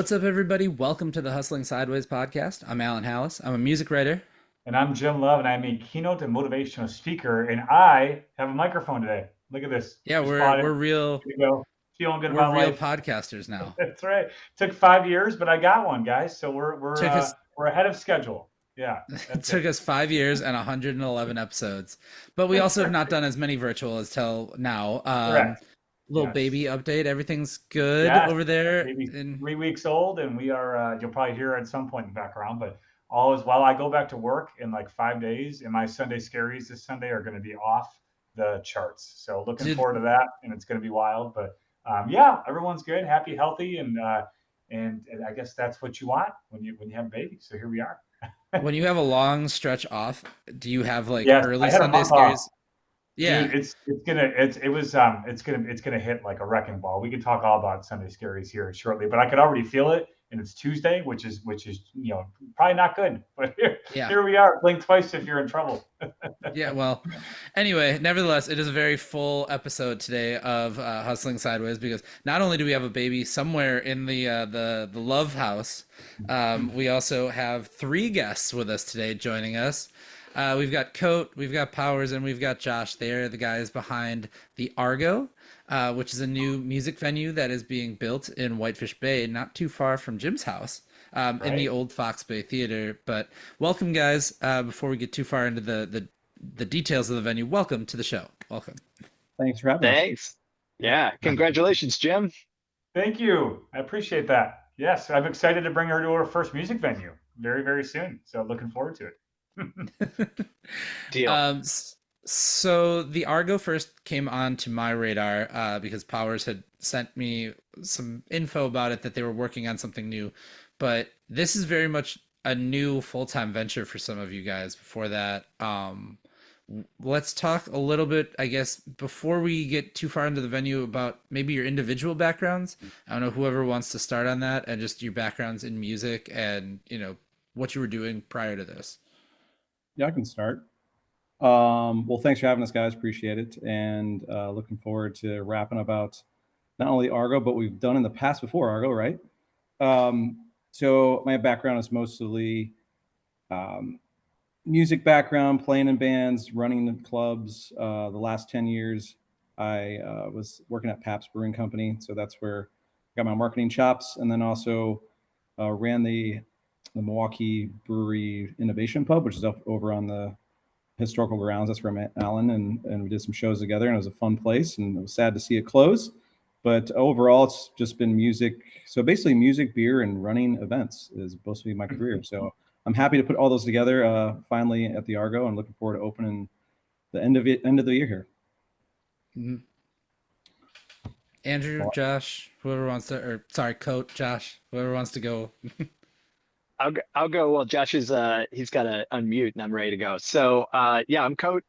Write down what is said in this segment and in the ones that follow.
What's up, everybody? Welcome to the Hustling Sideways podcast. I'm Alan Hallis. I'm a music writer. And I'm Jim Love, and I'm a keynote and motivational speaker. And I have a microphone today. Look at this. Yeah, Just we're bought it. we're real Here you go. Feeling good we're about real life. podcasters now. That's right. Took 5 years, but I got one, guys. So we're we're Took uh, us we're ahead of schedule. Yeah, it that's took it. us 5 years and 111 episodes, but we also have not done as many virtual as till now. Correct. Little Yes. baby update. Everything's good Yes. over there. Maybe And 3 weeks old, and we are. You'll probably hear at some point in the background, but all is well. I go back to work in like 5 days, and my Sunday scaries this Sunday are going to be off the charts. So looking did forward to that, and it's going to be wild. But yeah, everyone's good, happy, healthy, and I guess that's what you want when you have a baby. So here we are. when you have a long stretch off, do you have like Yes, early I had a Sunday month off. scaries? Yeah. Dude, it's gonna hit like a wrecking ball. We can talk all about Sunday scaries here shortly, but I could already feel it, and it's Tuesday, which is probably not good. But here, Yeah. here we are. Blink twice if you're in trouble. Yeah, well, anyway, nevertheless, it is a very full episode today of Hustling Sideways because not only do we have a baby somewhere in the Love House, we also have three guests with us today joining us. We've got Coate, we've got Powers, and we've got Josh. They're the guys behind the Argo, which is a new music venue that is being built in Whitefish Bay, not too far from Jim's house, in the Right? old Fox Bay Theater. But welcome, guys. Before we get too far into the details of the venue, welcome to the show. Welcome. Thanks for having us. Thanks. Yeah, congratulations, Jim. Thank you. I appreciate that. Yes, I'm excited to bring her to her first music venue very, very soon. So looking forward to it. Deal. um, so the Argo first came onto my radar because Powers had sent me some info about it that they were working on something new, but this is very much a new full-time venture for some of you guys. Before that, let's talk a little bit, I guess, before we get too far into the venue about maybe your individual backgrounds. I don't know, whoever wants to start on that and just your backgrounds in music and, what you were doing prior to this. Yeah, I can start. Well, thanks for having us, guys. Appreciate it. And looking forward to rapping about not only Argo, but we've done in the past before Argo, right? So my background is mostly music background, playing in bands, running the clubs. The last 10 years, I was working at Pabst Brewing Company. So that's where I got my marketing chops. And then also ran the Milwaukee Brewery Innovation Pub, which is up over on the historical grounds. That's where I met Alan, and we did some shows together, and it was a fun place. And it was sad to see it close, but overall, it's just been music. So basically, music, beer, and running events is supposed to be my career. So I'm happy to put all those together finally at the Argo. I'm looking forward to opening the end of the year here. Mhm. Andrew, Josh, whoever wants to, or sorry, Coate, Josh, whoever wants to go. I'll go. Well, Josh is he's got to unmute and I'm ready to go. So yeah, I'm Coat.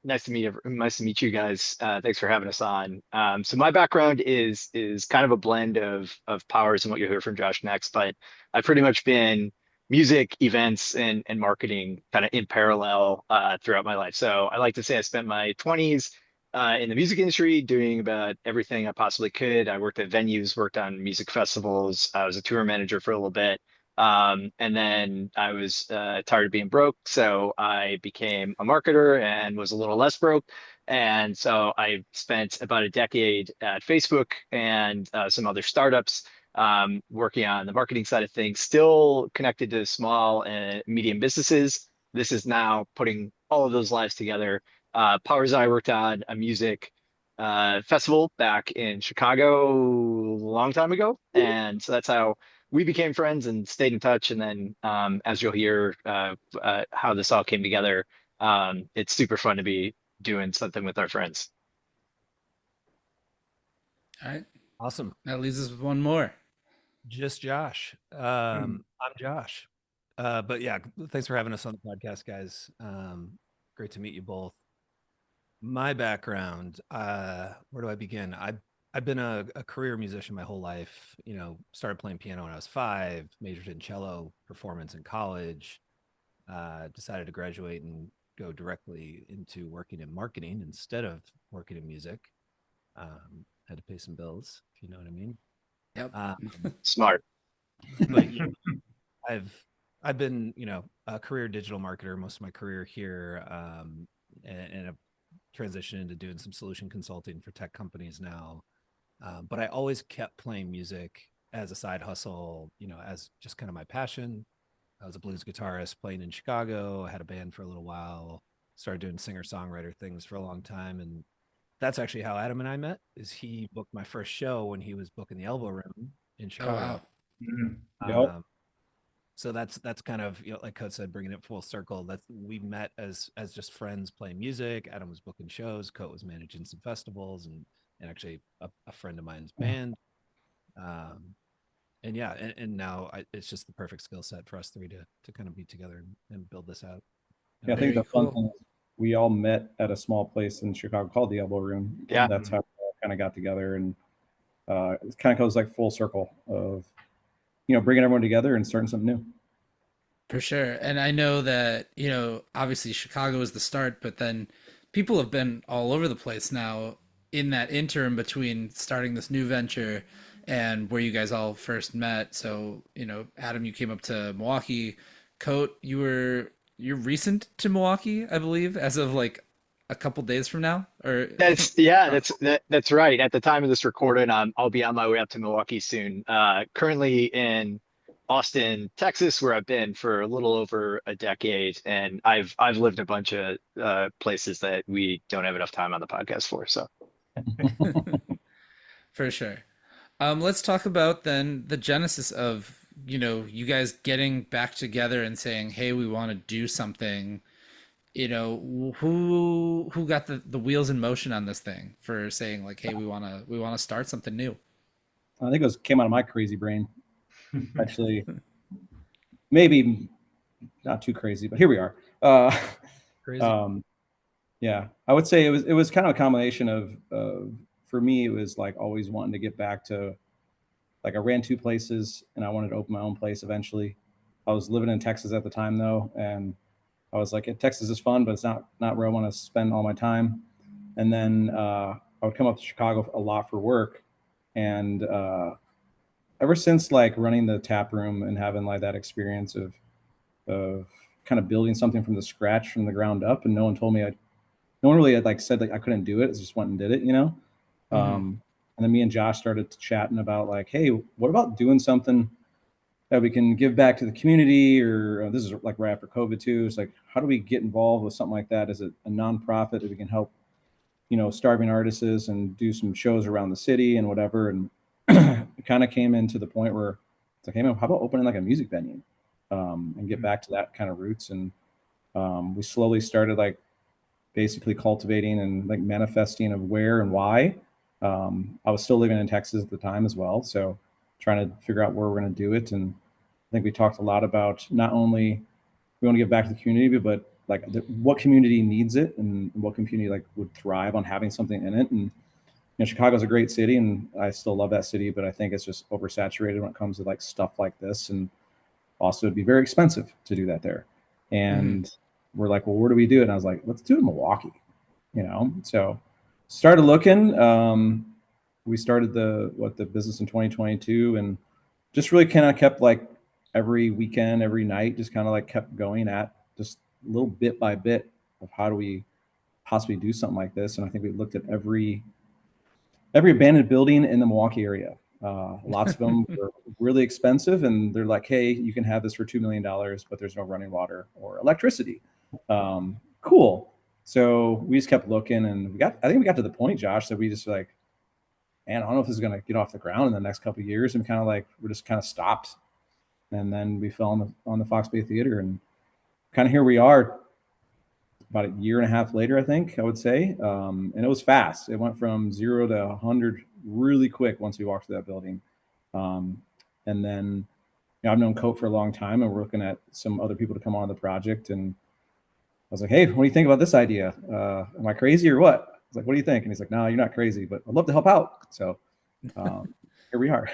Nice to meet you guys. Thanks for having us on. So my background is kind of a blend of powers and what you'll hear from Josh next, but I've pretty much been music, events, and marketing kind of in parallel throughout my life. So I like to say I spent my 20s in the music industry doing about everything I possibly could. I worked at venues, worked on music festivals. I was a tour manager for a little bit. And then I was tired of being broke, so I became a marketer and was a little less broke. And so I spent about a decade at Facebook and some other startups working on the marketing side of things, still connected to small and medium businesses. This is now putting all of those lives together. Powers I worked on a music festival back in Chicago a long time ago. And so that's how we became friends and stayed in touch. And then, as you'll hear, how this all came together, it's super fun to be doing something with our friends. All right. Awesome. That leaves us with one more. Just Josh. I'm Josh. But yeah, thanks for having us on the podcast, guys. Great to meet you both. My background, where do I begin? I've been a career musician my whole life. Started playing piano when I was 5, majored in cello performance in college, decided to graduate and go directly into working in marketing instead of working in music. Had to pay some bills, if you know what I mean. Yep. Smart. But yeah, I've been, a career digital marketer most of my career here, and I've transitioned into doing some solution consulting for tech companies now. But I always kept playing music as a side hustle, as just kind of my passion. I was a blues guitarist playing in Chicago. I had a band for a little while, started doing singer-songwriter things for a long time. And that's actually how Adam and I met, is he booked my first show when he was booking the Elbow Room in Oh wow. Chicago. Yep. So that's kind of, like Coate said, bringing it full circle. That we met as just friends playing music. Adam was booking shows. Coate was managing some festivals, and actually a friend of mine's band. And yeah, and now it's just the perfect skill set for us three to kind of be together and build this out. Yeah, I think the Very fun cool. thing is we all met at a small place in Chicago called the Elbow Room. Yeah. That's how we all kind of got together, and it kind of goes like full circle of bringing everyone together and starting something new. For sure. And I know that, obviously Chicago is the start, but then people have been all over the place now in that interim between starting this new venture and where you guys all first met. So, Adam, you came up to Milwaukee. Coate, you're recent to Milwaukee, I believe, as of like a couple days from now. Or That's right. At the time of this recording, I'll be on my way up to Milwaukee soon. Currently in Austin, Texas, where I've been for a little over a decade, and I've lived a bunch of places that we don't have enough time on the podcast for. So for sure. Let's talk about then the genesis of, you guys getting back together and saying, "Hey, we want to do something." Who got the wheels in motion on this thing for saying like, "Hey, we want to start something new." I think came out of my crazy brain. Actually, maybe not too crazy, but here we are. Crazy. Yeah, I would say it was kind of a combination of for me, it was like always wanting to get back to, like, I ran two places and I wanted to open my own place eventually. I was living in Texas at the time though, and I was like, Texas is fun, but it's not where I want to spend all my time. And then I would come up to Chicago a lot for work, and ever since like running the tap room and having like that experience of kind of building something from the scratch, from the ground up, and no one told me no one really had like said like I couldn't do it. I just went and did it, and then me and Josh started chatting about like, hey, what about doing something that we can give back to the community? Or this is like right after COVID too. It's like, how do we get involved with something like that? Is it a nonprofit that we can help, starving artists and do some shows around the city and whatever? And it kind of came into the point where it's like, hey man, how about opening like a music venue, and get back to that kind of roots? And we slowly started like basically cultivating and like manifesting of where and why. I was still living in Texas at the time as well, so trying to figure out where we're going to do it. And I think we talked a lot about not only we want to give back to the community, but like what community needs it and what community like would thrive on having something in it. And Chicago's a great city, and I still love that city, but I think it's just oversaturated when it comes to like stuff like this. And also, it'd be very expensive to do that there. And we're like, well, where do we do it? And I was like, let's do it in Milwaukee, So started looking. We started the business in 2022, and just really kind of kept like every weekend, every night, just kind of like kept going at just a little bit by bit of how do we possibly do something like this. And I think we looked at every abandoned building in the Milwaukee area. Lots of them were really expensive, and they're like, hey, you can have this for $2 million, but there's no running water or electricity. Cool. So we just kept looking, and I think we got to the point, Josh, that we just like, man, I don't know if this is going to get off the ground in the next couple of years. And kind of like, we're just kind of stopped. And then we fell on the Fox Bay Theater, and kind of here we are about a year and a half later, I think I would say. And it was fast. It went from 0 to 100 really quick once we walked through that building. And then, I've known Coate for a long time, and we're looking at some other people to come on the project. And I was like, hey, what do you think about this idea? Am I crazy or what? I was like, what do you think? And he's like, no, you're not crazy, but I'd love to help out. So here we are.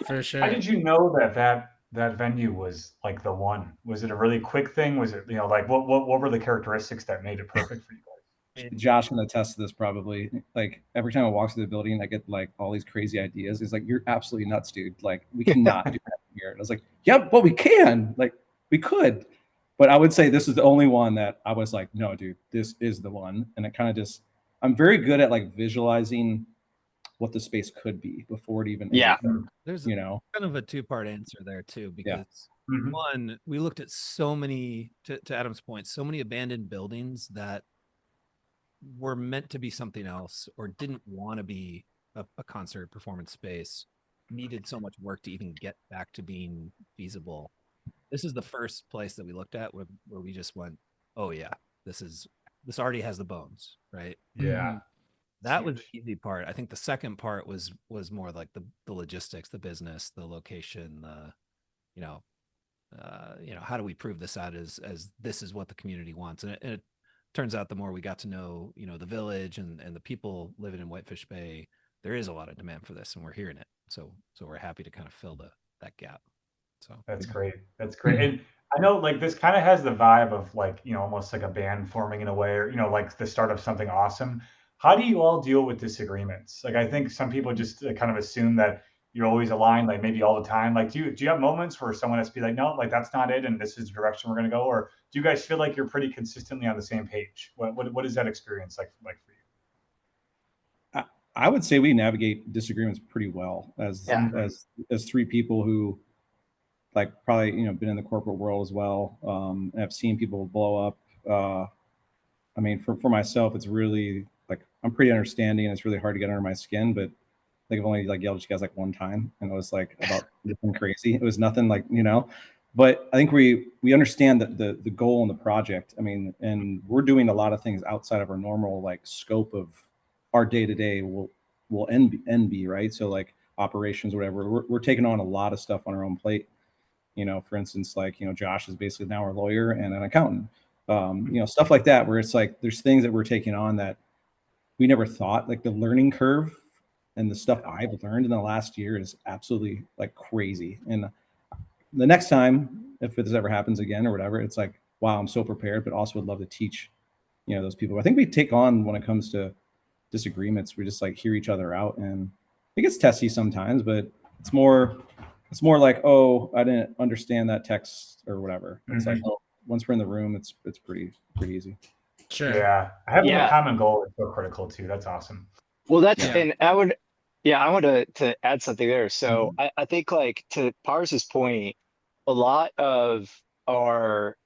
For sure. How did you know that venue was like the one? Was it a really quick thing? Was it, like what were the characteristics that made it perfect for you guys? Josh can attest to this probably. Like every time I walk through the building, I get like all these crazy ideas. He's like, "You're absolutely nuts, dude! Like we cannot do that here." And I was like, "Yep, but we can. Like we could." But I would say this is the only one that I was like, "No, dude, this is the one." And it kind of just, I'm very good at like visualizing what the space could be before it even is. Yeah. There's You know, kind of a two-part answer there too, Yeah. because Mhm. one, we looked at so many, to Adam's point, so many abandoned buildings that were meant to be something else or didn't want to be a concert performance space, needed so much work to even get back to being feasible. This is the first place that we looked at where we just went, oh yeah, this already has the bones, right? Yeah. That was the huge. easy part. I think the second part was more like the logistics, the business, the location, the you know, how do we prove this out as this is what the community wants? And it turns out the more we got to know, the village and the people living in Whitefish Bay, there is a lot of demand for this, and we're hearing it. So we're happy to kind of fill that gap. So That's great. That's great. And I know like this kind of has the vibe of like, almost like a band forming in a way, or, like the start of something awesome. How do you all deal with disagreements? Like, I think some people just kind of assume that you're always aligned, like maybe all the time. Like, do you have moments where someone has to be like, no, like that's not it, and this is the direction we're going to go? Or do you guys feel like you're pretty consistently on the same page? What is that experience like for you? I would say we navigate disagreements pretty well Yeah. as three people who like probably been in the corporate world as well, and I've seen people blow up. I mean, for myself, it's really like I'm pretty understanding, and it's really hard to get under my skin. But like I've only like yelled at you guys like one time, and it was like about nothing crazy. It was nothing like But I think we understand that the goal and the project. I mean, and we're doing a lot of things outside of our normal like scope of our day to day. Will end be right. So like operations, or whatever. We're taking on a lot of stuff on our own plate. For instance, like Josh is basically now our lawyer and an accountant. Stuff like that, where it's like there's things that we're taking on that we never thought. Like the learning curve and the stuff I've learned in the last year is absolutely like crazy. And the next time, if this ever happens again or whatever, it's like, wow, I'm so prepared, but also would love to teach, those people. I think we take on when it comes to disagreements, we just like hear each other out, and it gets testy sometimes, but it's more like, oh, I didn't understand that text or whatever. It's like, Mhm. oh, once we're in the room, it's pretty easy. Sure. Yeah. Having a Yeah. common goal is so critical too. That's awesome. Well, that's, Yeah. and I want to add something there. So I think like to Pars's point, a lot of our,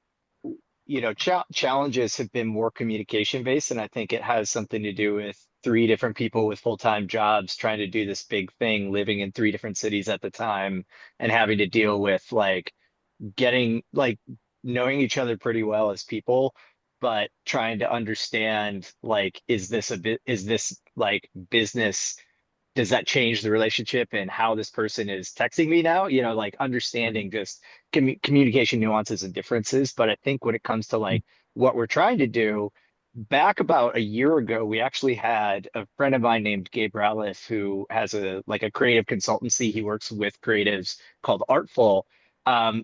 challenges have been more communication based. And I think it has something to do with three different people with full-time jobs trying to do this big thing, living in three different cities at the time and having to deal with like getting like knowing each other pretty well as people, but trying to understand like, is this like business? Does that change the relationship and how this person is texting me now? Like understanding just communication nuances and differences. But I think when it comes to like what we're trying to do, back about a year ago, we actually had a friend of mine named Gabe Ratliff who has a creative consultancy. He works with creatives called Artful.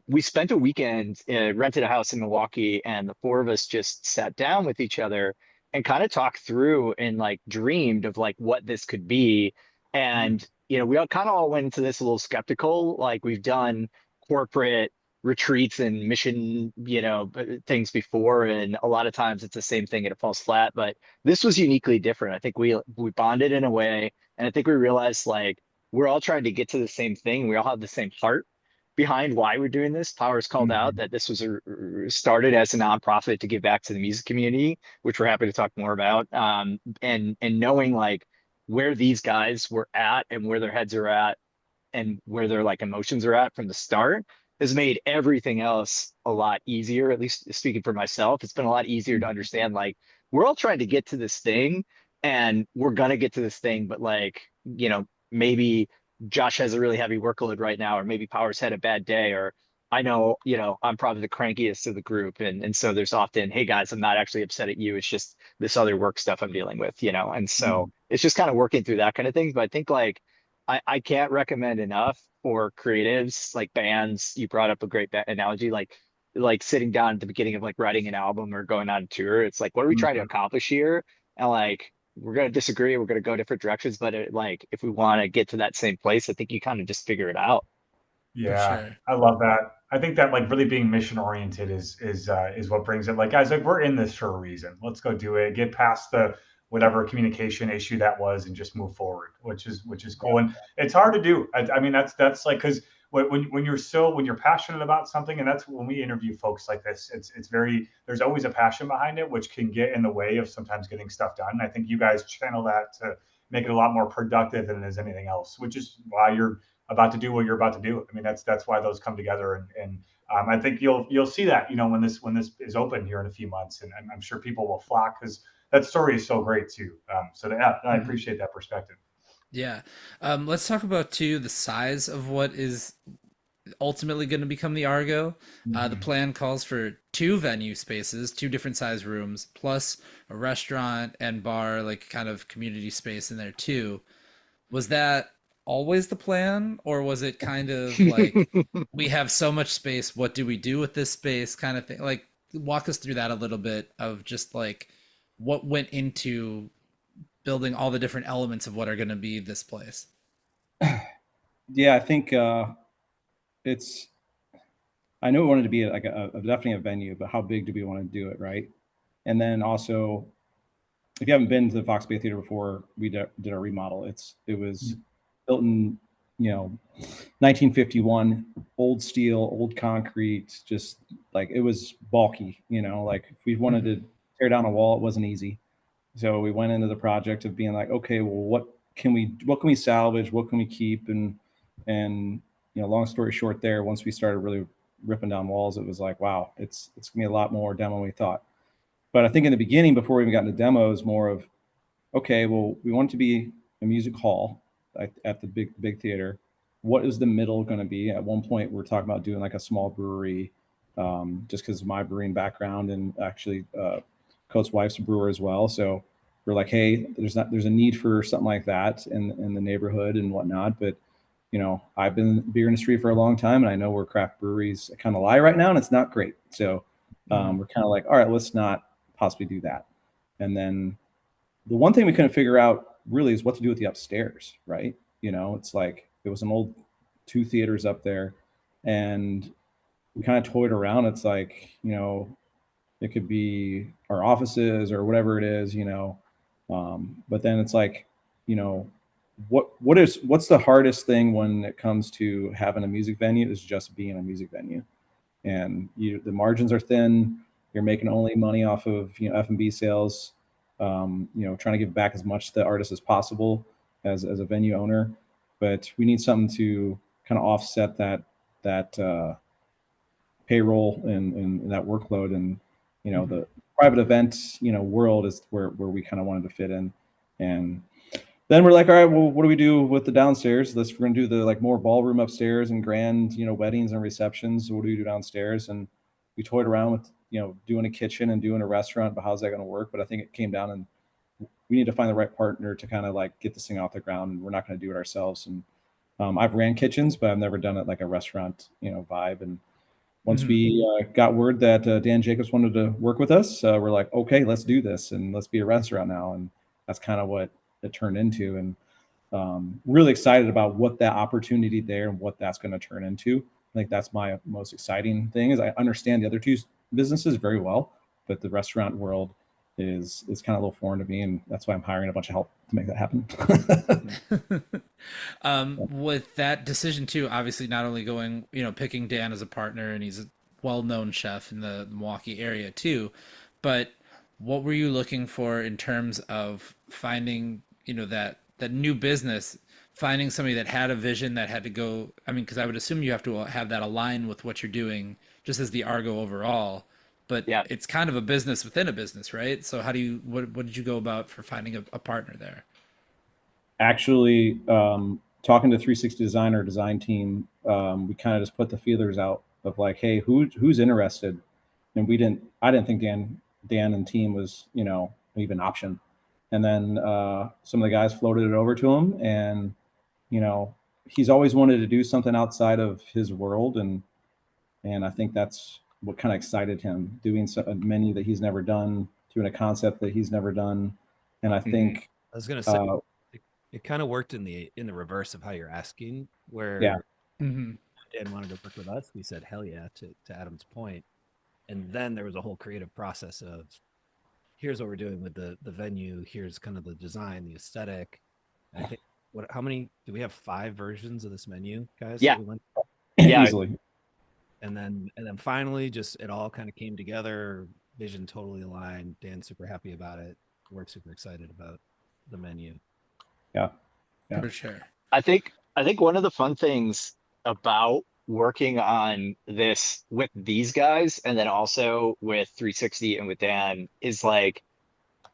We spent a weekend, rented a house in Milwaukee, and the four of us just sat down with each other and kind of talked through and like dreamed of like what this could be. And we all kind of all went into this a little skeptical. Like we've done corporate retreats and mission, things before, and a lot of times it's the same thing and it falls flat. But this was uniquely different. I think we bonded in a way, and I think we realized like we're all trying to get to the same thing. We all have the same heart behind why we're doing this. Powers called out Mhm. that this was started as a nonprofit to give back to the music community, which we're happy to talk more about. And knowing like where these guys were at and where their heads are at and where their like emotions are at from the start has made everything else a lot easier. At least speaking for myself, it's been a lot easier to understand like we're all trying to get to this thing and we're gonna get to this thing, but like, maybe Josh has a really heavy workload right now, or maybe Powers had a bad day, or I know, I'm probably the crankiest of the group. And so there's often, hey guys, I'm not actually upset at you. It's just this other work stuff I'm dealing with, and so it's just kind of working through that kind of thing. But I think like I can't recommend enough for creatives like bands. You brought up a great analogy, like sitting down at the beginning of like writing an album or going on a tour. It's like, what are we trying to Mhm. accomplish here? and like we're gonna disagree, we're gonna go different directions, but like if we want to get to that same place, I think you kind of just figure it out. For Yeah, sure. I love that. I think that like really being mission oriented is what brings it. Like, guys, like we're in this for a reason. Let's go do it. Get past the whatever communication issue that was, and just move forward, which is cool. And it's hard to do. I mean, that's like because when you're passionate about something, and that's when we interview folks like this. It's very there's always a passion behind it, which can get in the way of sometimes getting stuff done. I think you guys channel that to make it a lot more productive than it is anything else, which is why you're about to do what you're about to do. I mean, that's why those come together, and I think you'll see that when this is open here in a few months, and I'm sure people will flock because that story is so great too. So yeah, I Mhm. appreciate that perspective. Yeah. Let's talk about too the size of what is ultimately going to become the Argo. The Mhm. plan calls for two venue spaces, two different size rooms, plus a restaurant and bar, like kind of community space in there too. Was that always the plan, or was it kind of like we have so much space, what do we do with this space kind of thing? Like, walk us through that a little bit of just like what went into building all the different elements of what are going to be this place. Yeah, I think it's. I know we wanted to be like definitely a venue, but how big do we want to do it, right? And then also, if you haven't been to the Fox Bay Theater before, we did a remodel. It was built in, 1951, old steel, old concrete, just like it was bulky. Like if we wanted Mhm. to tear down a wall, it wasn't easy. So we went into the project of being like, okay, well, what can we salvage? What can we keep? And long story short, there, once we started really ripping down walls, it was like, wow, it's gonna be a lot more demo than we thought. But I think in the beginning, before we even got into demos, more of, okay, well, we want it to be a music hall at the big theater. What is the middle going to be? At one point, we're talking about doing like a small brewery, just because of my brewing background, and actually, Coate's wife's a brewer as well. So we're like, hey, there's a need for something like that in the neighborhood and whatnot. But I've been in the beer industry for a long time, and I know where craft breweries kind of lie right now, and it's not great. So Mhm. we're kind of like, all right, let's not possibly do that. And then the one thing we couldn't figure out really is what to do with the upstairs, right? It's like it was an old two theaters up there, and we kind of toyed around. It's like, it could be our offices or whatever it is. But then it's like, you know, what's the hardest thing when it comes to having a music venue is just being a music venue, and the margins are thin. You're making only money off of F&B sales. Trying to give back as much to the artist as possible as a venue owner, but we need something to kind of offset that payroll and that workload. And Mhm. the private event world is where we kind of wanted to fit in. And then we're like, all right, well, what do we do with the downstairs? We're gonna do the like more ballroom upstairs and grand, weddings and receptions. What do we do downstairs? And we toyed around with, doing a kitchen and doing a restaurant, but how's that gonna work? But I think it came down, and we need to find the right partner to kind of like get this thing off the ground. And we're not gonna do it ourselves. And I've ran kitchens, but I've never done it like a restaurant, vibe. And once Mhm. we got word that Dan Jacobs wanted to work with us, we're like, okay, let's do this and let's be a restaurant now. And that's kind of what it turned into. And really excited about what that opportunity there and what that's going to turn into. I think that's my most exciting thing. Is I understand the other two businesses very well, but the restaurant world is kind of a little foreign to me, and that's why I'm hiring a bunch of help to make that happen. With that decision too, obviously not only going, picking Dan as a partner, and he's a well-known chef in the Milwaukee area too, but what were you looking for in terms of finding, that new business, finding somebody that had a vision that had to go, I mean, because I would assume you have to have that align with what you're doing just as the Argo overall, but Yeah. it's kind of a business within a business, right? So what did you go about for finding a partner there? Actually, talking to 360 Designer design team, we kind of just put the feelers out of like, hey, who's interested? And I didn't think Dan and team was even an option. And then some of the guys floated it over to him, and you know he's always wanted to do something outside of his world, and I think that's what kind of excited him, doing a menu that he's never done, doing a concept that he's never done. And I Mhm. think, I was gonna say uh, it kind of worked in the reverse of how you're asking, yeah, where Hmm. Dan wanted to work with us. We said hell yeah to Adam's point, and then there was a whole creative process of here's what we're doing with the venue. Here's kind of the design, the aesthetic. And I think what how many do we have 5 versions of this menu, guys, that Yeah, we went yeah. easily. and then finally just it all kind of came together, vision totally aligned. Dan's super happy about it. We're super excited about the menu. Yeah. Yeah. For sure. I think one of the fun things about working on this with these guys and then also with 360 and with Dan is like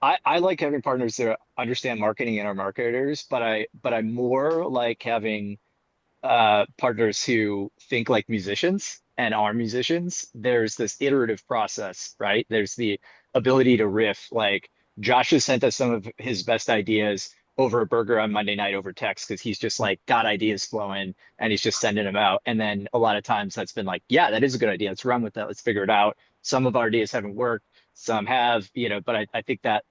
I like having partners that understand marketing and are marketers, but I more like having partners who think like musicians and are musicians. There's this iterative process, right? There's the ability to riff. Like Josh has sent us some of his best ideas over a burger on Monday night over text because he's just like got ideas flowing and he's just sending them out. And then a lot of times that's been like, yeah, that is a good idea. Let's run with that. Let's figure it out. Some of our ideas haven't worked. Some have, but I think that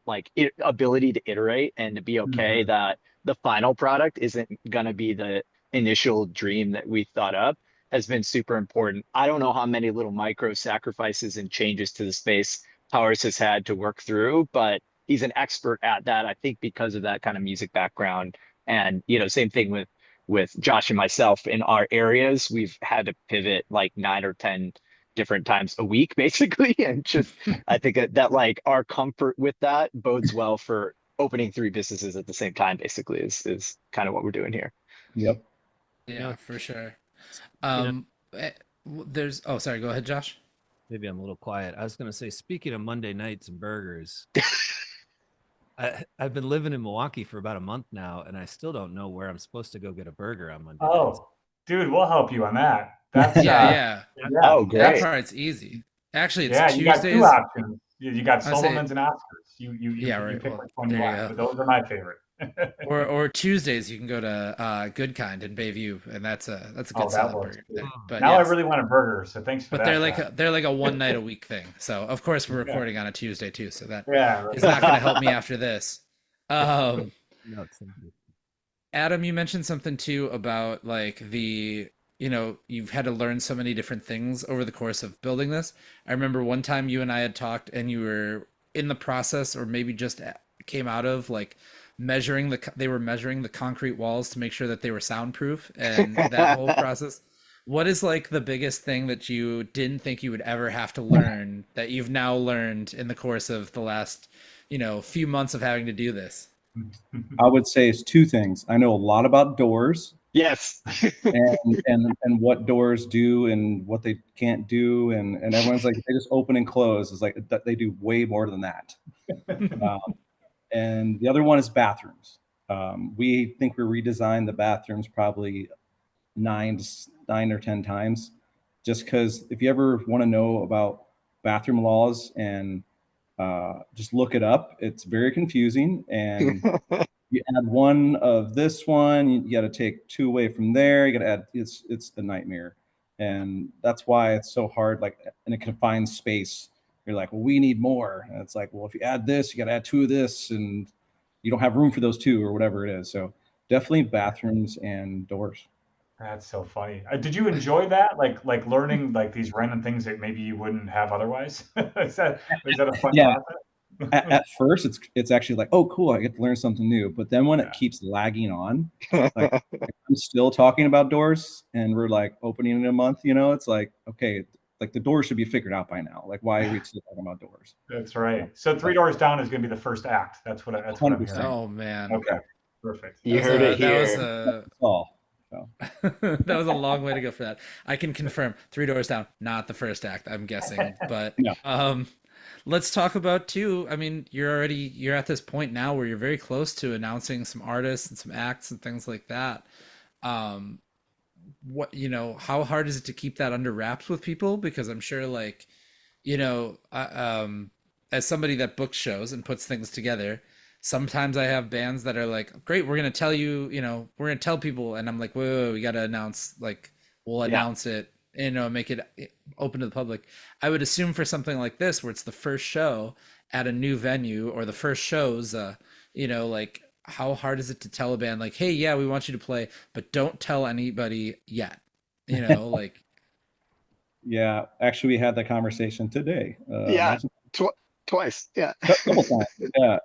like ability to iterate and to be okay Mhm. that the final product isn't going to be the initial dream that we thought up has been super important. I don't know how many little micro sacrifices and changes to the space Powers has had to work through, but he's an expert at that. I think because of that kind of music background. And same thing with Josh and myself in our areas. We've had to pivot like 9 or 10 different times a week, basically. And just I think that like our comfort with that bodes well for opening 3 businesses at the same time, basically, is kind of what we're doing here. Yep. Yeah, for sure. You know, Um, there's, oh, sorry, go ahead, Josh. maybe I'm a little quiet. I was gonna say, speaking of Monday nights and burgers, I've been living in Milwaukee for about a month now, and I still don't know where I'm supposed to go get a burger on Monday nights. Oh, dude, we'll help you on that. That's Yeah, yeah. yeah, Oh, That great. that's part's easy. Actually, it's yeah. You got two Tuesdays. options. You got I say, Solomon's and Oscars. You yeah, you right. pick Well, which one you there you want, go. but those are my favorite. Or Tuesdays you can go to Good Kind in Bayview, and that's a good Oh, that solid works burger too. there. But Now I yes, really want a burger, so thanks for but they're that, like Josh. they're like a one night a week thing. So of course we're Yeah, recording on a Tuesday too. So that yeah, is right. not going to help me after this. Um, No, it's thank you. Adam, you mentioned something too about like you've had to learn so many different things over the course of building this. I remember one time you and I had talked and you were in the process or maybe just came out of like they were measuring the concrete walls to make sure that they were soundproof and that whole process. What is like the biggest thing that you didn't think you would ever have to learn that you've now learned in the course of the last, few months of having to do this? I would say it's two things. I know a lot about doors Yes. and what doors do and what they can't do, and everyone's like they just open and close. It's like they do way more than that. Um, and the other one is bathrooms. We think we redesigned the bathrooms probably nine or 10 times, just because if you ever want to know about bathroom laws and just look it up, it's very confusing. And you add one of this one, you got to take two away from there. You got to add. It's a nightmare, and that's why it's so hard. Like in a confined space, you're like, well, we need more, and it's like, well, if you add this, you got to add two of this, and you don't have room for those two or whatever it is. So definitely bathrooms and doors. That's so funny. Did you enjoy that? Like learning like these random things that maybe you wouldn't have otherwise? Is that a fun Yeah, process? at first it's actually like, oh cool, I get to learn something new, but then when it Yeah. keeps lagging on, like I'm still talking about doors and we're like opening in a month, it's like, okay, like the doors should be figured out by now, like why are we still talking about doors? That's right. So Three Doors Down is going to be the first act. That's what I'm hearing. 100%. Oh man. Okay, perfect. You heard it That was here. a All so that was a long way to go for that. I can confirm Three Doors Down, not the first act, I'm guessing. But yeah. let's talk about too. I mean, you're at this point now where you're very close to announcing some artists and some acts and things like that. Um, how hard is it to keep that under wraps with people? Because I'm sure like, as somebody that books shows and puts things together, sometimes I have bands that are like, great, we're gonna tell you, we're gonna tell people, and I'm like, whoa, we gotta announce, like, we'll Yeah. announce it, make it open to the public. I would assume for something like this, where it's the first show, at a new venue or the first shows, you know, like how hard is it to tell a band like, hey, yeah, we want you to play, but don't tell anybody yet, you know, like. Yeah, actually, we had that conversation today. Yeah, Imagine twice. Yeah. a couple times. Yeah,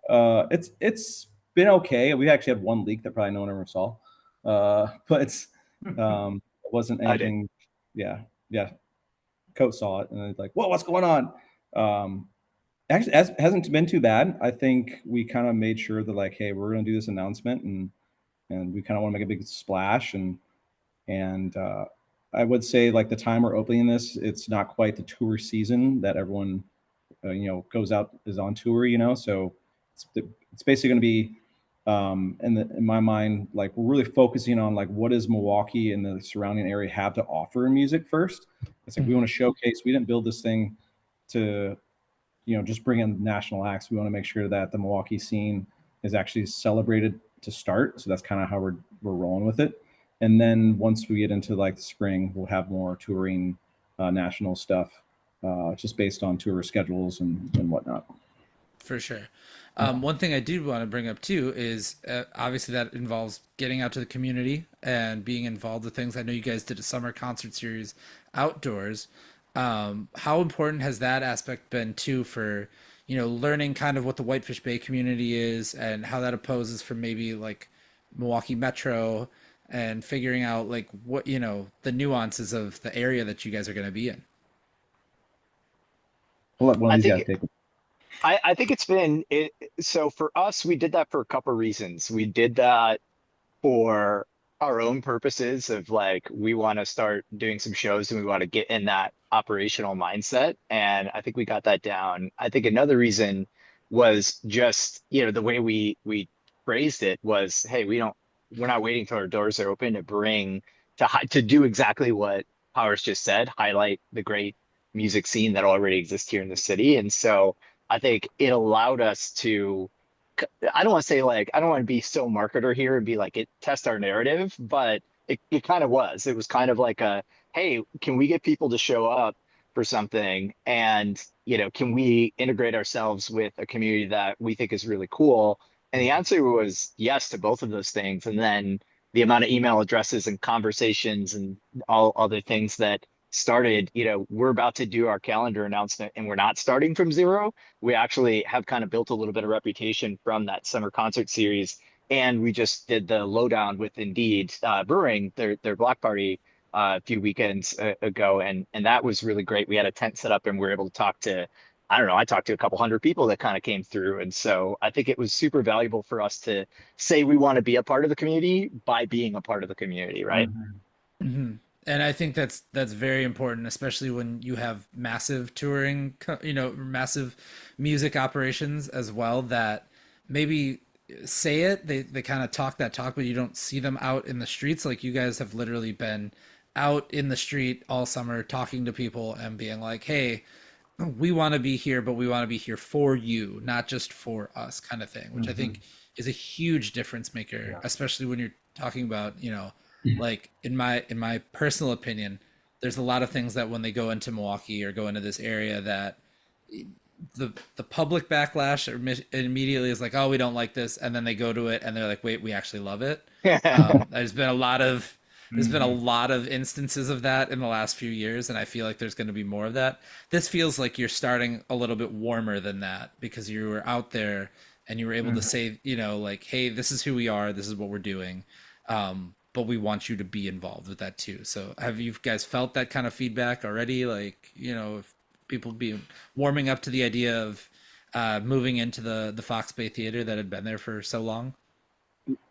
it's been okay. We actually had one leak that probably no one ever saw, but it wasn't I did. anything. Yeah, yeah. Coate saw it and it's like, "Whoa, what's going on?" Actually, as hasn't been too bad. I think we kind of made sure that like, hey, we're going to do this announcement and we kind of want to make a big splash and I would say like the time we're opening this, it's not quite the tour season that everyone goes out is on tour, so it's basically going to be in my mind, like we're really focusing on like what does Milwaukee and the surrounding area have to offer in music first. It's like we want to showcase. We didn't build this thing to just bring in national acts. We want to make sure that the Milwaukee scene is actually celebrated to start. So that's kind of how we're rolling with it. And then once we get into like the spring, we'll have more touring national stuff, just based on tour schedules and whatnot. For sure. One thing I do want to bring up too is obviously that involves getting out to the community and being involved with things. I know you guys did a summer concert series outdoors. How important has that aspect been too for, learning kind of what the Whitefish Bay community is and how that opposes from maybe like Milwaukee Metro and figuring out like what, the nuances of the area that you guys are going to be in? We'll let one I of these think guys take it. I think it's been so for us, we did that for a couple reasons. We did that for our own purposes of like we want to start doing some shows and we want to get in that operational mindset. And I think we got that down. I think another reason was just, the way we phrased it was, hey, we're not waiting till our doors are open to to do exactly what Powers just said, highlight the great music scene that already exists here in the city. And so I think it allowed us to I don't want to say like I don't want to be so marketer here and be like it test our narrative, but it kind of was. It was kind of like a hey, can we get people to show up for something and can we integrate ourselves with a community that we think is really cool? And the answer was yes to both of those things. And then the amount of email addresses and conversations and all other things that started, we're about to do our calendar announcement and we're not starting from zero. We actually have kind of built a little bit of reputation from that summer concert series. And we just did the lowdown with Indeed Brewing, their block party a few weekends ago. And that was really great. We had a tent set up and we were able to talk to, I don't know, I talked to a couple hundred people that kind of came through. And so I think it was super valuable for us to say we want to be a part of the community by being a part of the community, right? Mm-hmm. And I think that's very important, especially when you have massive touring, massive music operations as well. That maybe say it, they kind of talk that talk, but you don't see them out in the streets. Like you guys have literally been out in the street all summer talking to people and being like, "Hey, we want to be here, but we want to be here for you, not just for us," kind of thing, which I think is a huge difference maker, Yeah. especially when you're talking about, like in my personal opinion, there's a lot of things that when they go into Milwaukee or go into this area that the public backlash immediately is like, oh, we don't like this, and then they go to it and they're like, wait, we actually love it. There's been a lot of instances of that in the last few years, and I feel like there's going to be more of that. This feels like you're starting a little bit warmer than that because you were out there and you were able to say, like, hey, this is who we are, this is what we're doing. But we want you to be involved with that too. So have you guys felt that kind of feedback already? Like, if people be warming up to the idea of moving into the Fox Bay Theater that had been there for so long?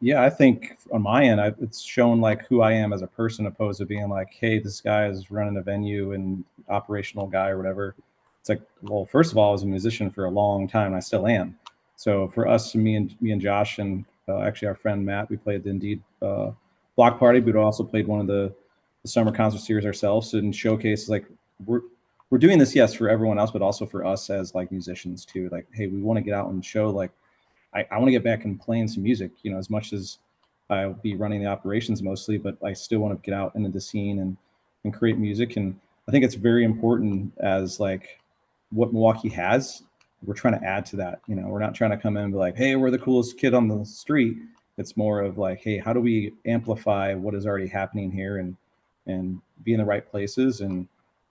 Yeah, I think on my end, it's shown like who I am as a person, opposed to being like, hey, this guy is running a venue and operational guy or whatever. It's like, well, first of all, I was a musician for a long time, and I still am. So for us, me and Josh, and actually our friend Matt, we played the Indeed block party, but we also played one of the summer concert series ourselves and showcases like we're doing this, yes, for everyone else, but also for us as like musicians too. Like, hey, we want to get out and show like I want to get back and playing some music, as much as I'll be running the operations mostly, but I still want to get out into the scene and create music. And I think it's very important as like what Milwaukee has. we're trying to add to that. You know, we're not trying to come in and be like, hey, we're the coolest kid on the street. It's more of like, hey, how do we amplify what is already happening here and be in the right places? And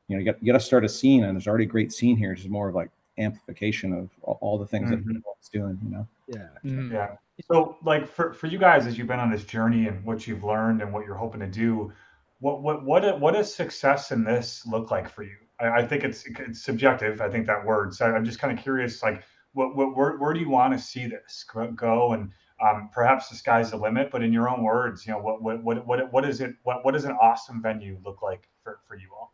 you know, you got to start a scene, and there's already a great scene here. It's just more of like amplification of all the things that everyone's doing. You know. Yeah. Yeah. So like for you guys, as you've been on this journey and what you've learned and what you're hoping to do, what does success in this look like for you? I think it's subjective. I think that word. So I'm just kind of curious, like where do you want to see this go? And perhaps the sky's the limit, but in your own words, you know, what is it? What does an awesome venue look like for you all?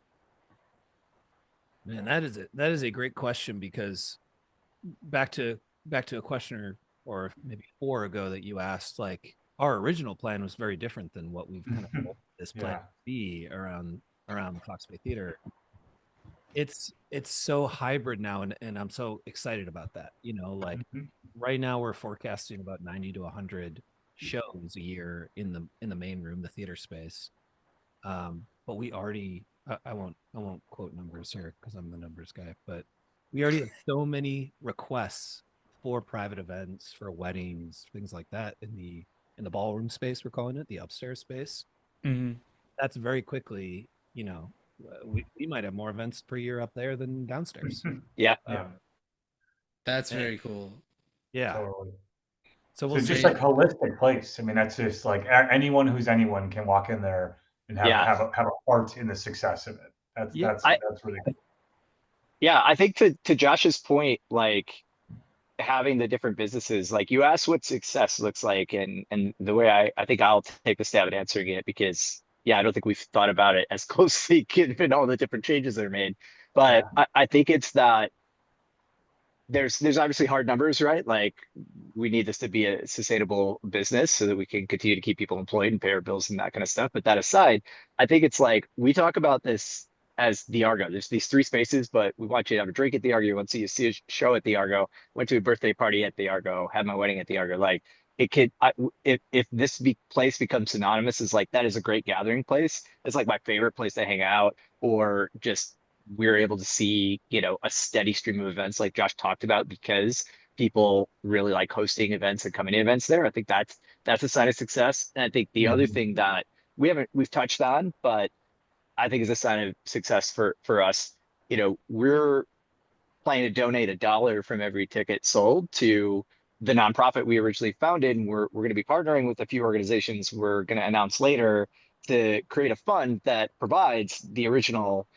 Man, that is a great question, because back to a question or maybe 4 ago that you asked, like, our original plan was very different than what we've kind of built this plan to be around the Fox Bay Theater. It's so hybrid now, and I'm so excited about that. You know, like right now we're forecasting about 90 to 100 shows a year in the main room, the theater space. But we already I won't quote numbers here because I'm the numbers guy, but we already have so many requests for private events, for weddings, things like that in the ballroom space, we're calling it, the upstairs space. That's very quickly, you know, we might have more events per year up there than downstairs. Yeah. That's very cool. Yeah. Totally. So So we'll just see. like holistic place. I mean, that's just like anyone who's anyone can walk in there and have a part in the success of it. That's really cool. Yeah, I think to Josh's point, like having the different businesses, like you asked what success looks like, and the way I think I'll take the stab at answering it, because yeah, I don't think we've thought about it as closely given all the different changes that are made. But I think it's that there's obviously hard numbers, right? Like we need this to be a sustainable business so that we can continue to keep people employed and pay our bills and that kind of stuff. But that aside, I think it's like we talk about this as the Argo. There's these 3 spaces, but we want you to have a drink at the Argo. We want you to see a show at the Argo. Went to a birthday party at the Argo. Had my wedding at the Argo. Like it could, if this place becomes synonymous as like that is a great gathering place. It's like my favorite place to hang out, or just we're able to see, you know, a steady stream of events like Josh talked about, because people really like hosting events and coming to events there. I think that's a sign of success. And I think the other thing that we've touched on, but I think is a sign of success for us, you know, we're planning to donate $1 from every ticket sold to the nonprofit we originally founded. And we're going to be partnering with a few organizations we're going to announce later to create a fund that provides the original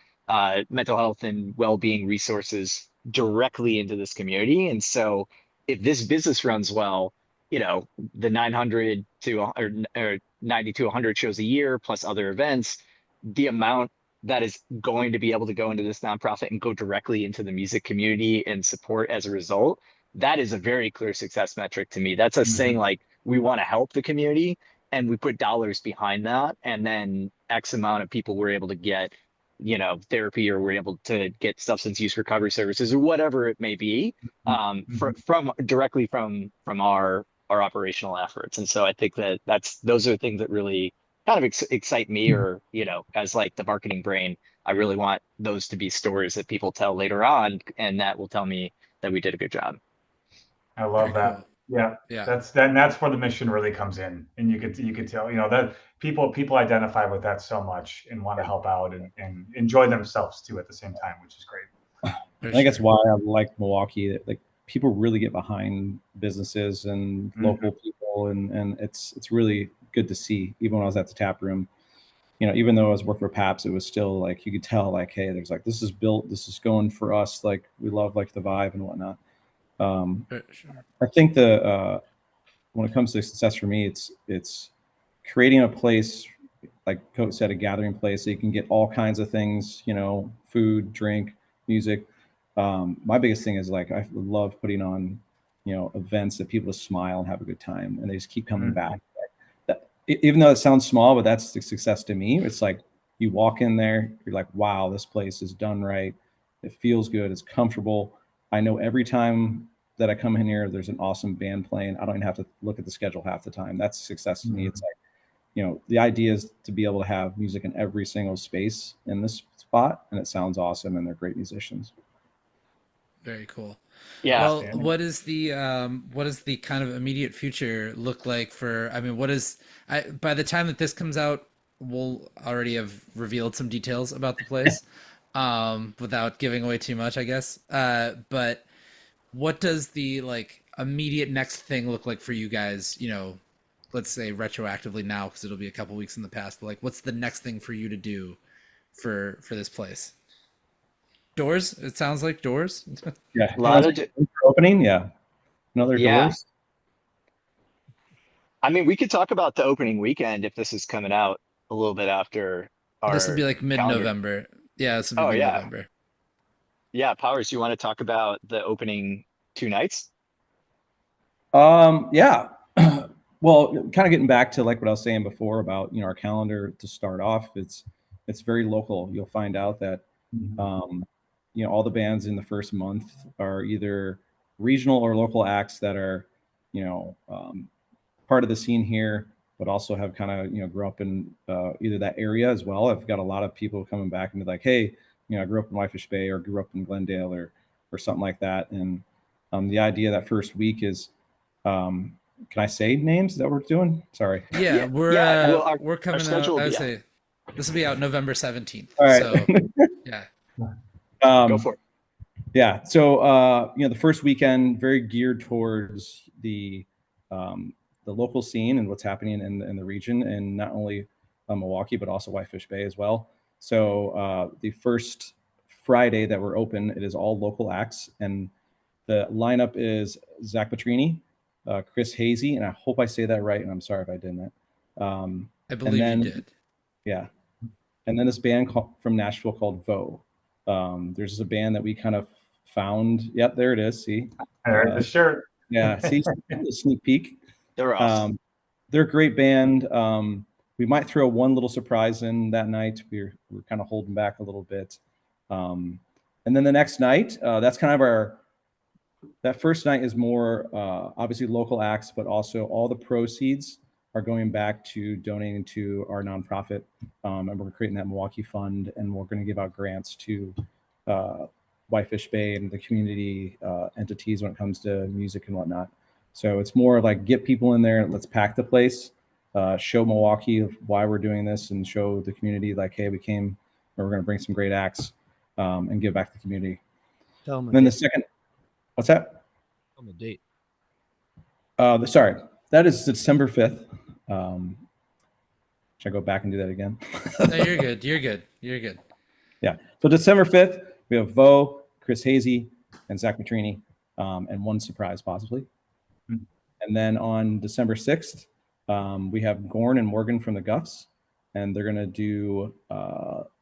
mental health and well-being resources directly into this community. And so if this business runs well, you know, the 900 to or 90 to 100 shows a year plus other events, the amount that is going to be able to go into this nonprofit and go directly into the music community and support as a result, that is a very clear success metric to me. That's us saying like we want to help the community and we put dollars behind that, and then X amount of people were able to get, you know, therapy, or we're able to get substance use recovery services or whatever it may be, from directly from our operational efforts. And so I think those are things that really kind of excite me, or, you know, as like the marketing brain, I really want those to be stories that people tell later on, and that will tell me that we did a good job. I love Very that. cool. Yeah. Yeah. That's where the mission really comes in. And you could tell, you know, that people identify with that so much and want to help out and enjoy themselves too at the same time, which is great. I think that's why I like Milwaukee. Like people really get behind businesses and local people, and it's really good to see. Even when I was at the tap room, you know, even though I was working for Paps, it was still like you could tell like, hey, there's like this is built, this is going for us. Like we love like the vibe and whatnot. I think when it comes to success for me, it's creating a place, like Coate said, a gathering place. So you can get all kinds of things, you know, food, drink, music. My biggest thing is like I love putting on, you know, events that people smile and have a good time, and they just keep coming back. Even though it sounds small, but that's the success to me. It's like you walk in there, you're like, wow, this place is done right. It feels good. It's comfortable. I know every time that I come in here, there's an awesome band playing. I don't even have to look at the schedule half the time. That's success to me. It's like, you know, the idea is to be able to have music in every single space in this spot, and it sounds awesome, and they're great musicians. Very cool. Yeah. Well, Outstanding. what does the kind of immediate future look like for, I mean, by the time that this comes out, we'll already have revealed some details about the place, without giving away too much, I guess. But what does the like immediate next thing look like for you guys? You know, let's say retroactively now, because it'll be a couple weeks in the past. But like, what's the next thing for you to do for this place? Doors? It sounds like doors. Yeah. A lot of, Opening. Yeah. Another yeah. doors. I mean, we could talk about the opening weekend if this is coming out a little bit after This will be our like calendar. mid-November. Yeah, this will be Oh yeah. mid-November. Yeah. Powers, you want to talk about the opening 2 nights? Yeah. Well, kind of getting back to like what I was saying before about, you know, our calendar to start off, it's very local. You'll find out that, you know, all the bands in the first month are either regional or local acts that are, you know, part of the scene here, but also have kind of, you know, grew up in either that area as well. I've got a lot of people coming back and be like, hey, you know, I grew up in Whitefish Bay or grew up in Glendale or something like that. And the idea that first week is, can I say names? Is that what we're doing? Sorry. Yeah, Yeah. Well, we're our coming schedule out. will I would be out. say this will be out November 17th. All right. So yeah. Go for it. Yeah. So, you know, the first weekend very geared towards the local scene and what's happening in the region, and not only Milwaukee but also Whitefish Bay as well. So, the first Friday that we're open, it is all local acts, and the lineup is Zach Petrini, Chris Hazy, and I hope I say that right, and I'm sorry if I didn't. I believe then, you did. Yeah. And then this band from Nashville called Vo. There's a band that we kind of found. Yep, there it is. See, The shirt. yeah, see, a sneak peek. They're awesome. They're a great band. We might throw one little surprise in that night. We're kind of holding back a little bit. And then the next night, that's kind of that first night is more obviously local acts, but also all the proceeds are going back to donating to our nonprofit. And we're creating that Milwaukee Fund, and we're going to give out grants to Whitefish Bay and the community entities when it comes to music and whatnot. So it's more like get people in there, let's pack the place, show Milwaukee why we're doing this, and show the community like, hey, we came, or we're going to bring some great acts and give back to the community. Tell them Then the second, what's that? Tell them the date. Sorry, that is December 5th. Should I go back and do that again? No, you're good. You're good. You're good. Yeah. So December 5th, we have Vo, Chris Hazy, and Zach Petrini, and one surprise possibly. And then on December 6th, we have Gorn and Morgan from the Guffs, and they're going to do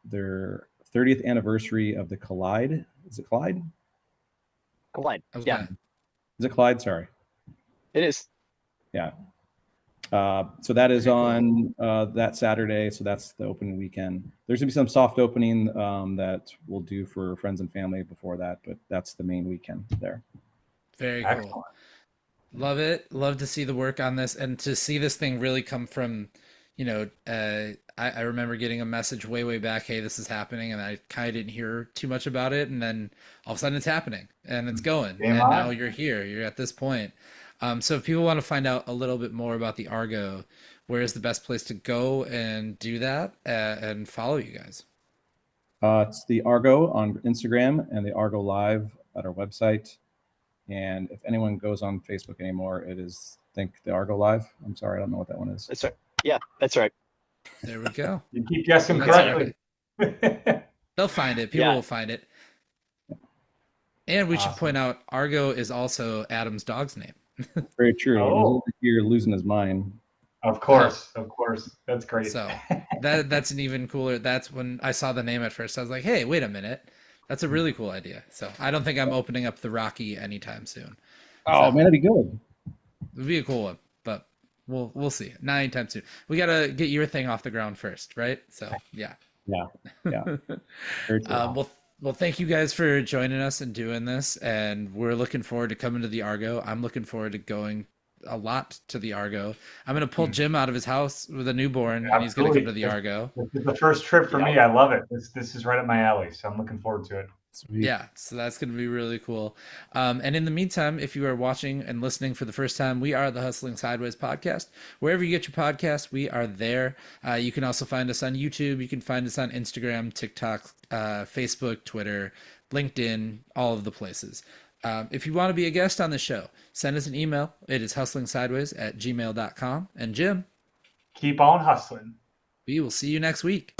their 30th anniversary of the Collide. Is it Clyde? Collide. I was Yeah, gonna- Is it Clyde? Sorry. it is. Yeah. So that is Very cool. on that Saturday. So that's the opening weekend. There's gonna be some soft opening that we'll do for friends and family before that, but that's the main weekend there. Very cool. Excellent. Love it. Love to see the work on this and to see this thing really come from, you know, I remember getting a message way back, hey, this is happening, and I kind of didn't hear too much about it, and then all of a sudden it's happening and it's going, Game and on. now you're here. You're at this point. So if people want to find out a little bit more about the Argo, where is the best place to go and do that and follow you guys? It's the Argo on Instagram and the Argo Live at our website. And if anyone goes on Facebook anymore, it is think the Argo Live. I'm sorry, I don't know what that one is. That's right. Yeah, that's right. There we go. You keep guessing That's correctly. They'll find it. People Yeah. will find it. And we should Awesome. point out Argo is also Adam's dog's name. Very true. Oh. You're losing his mind. Of course. That's great. So that's an even cooler. That's when I saw the name at first. I was like, hey, wait a minute. That's a really cool idea. So I don't think I'm opening up the Rocky anytime soon. Oh, So- man, that'd be good. It'd be a cool one, but we'll see. Not anytime soon. We gotta get your thing off the ground first, right? So yeah. Yeah. Very true. Well, thank you guys for joining us and doing this, and we're looking forward to coming to the Argo. I'm looking forward to going a lot to the Argo. I'm gonna pull Jim out of his house with a newborn, and he's gonna come to the Argo. This is the first trip for me. I love it. This is right up my alley, so I'm looking forward to it. Sweet. Yeah, so that's going to be really cool. And in the meantime, if you are watching and listening for the first time, we are the Hustling Sideways podcast. Wherever you get your podcast, we are there. You can also find us on YouTube. You can find us on Instagram, TikTok, Facebook, Twitter, LinkedIn, all of the places. If you want to be a guest on the show, send us an email. It is hustlingsideways@gmail.com. And Jim, Keep on hustling. we will see you next week.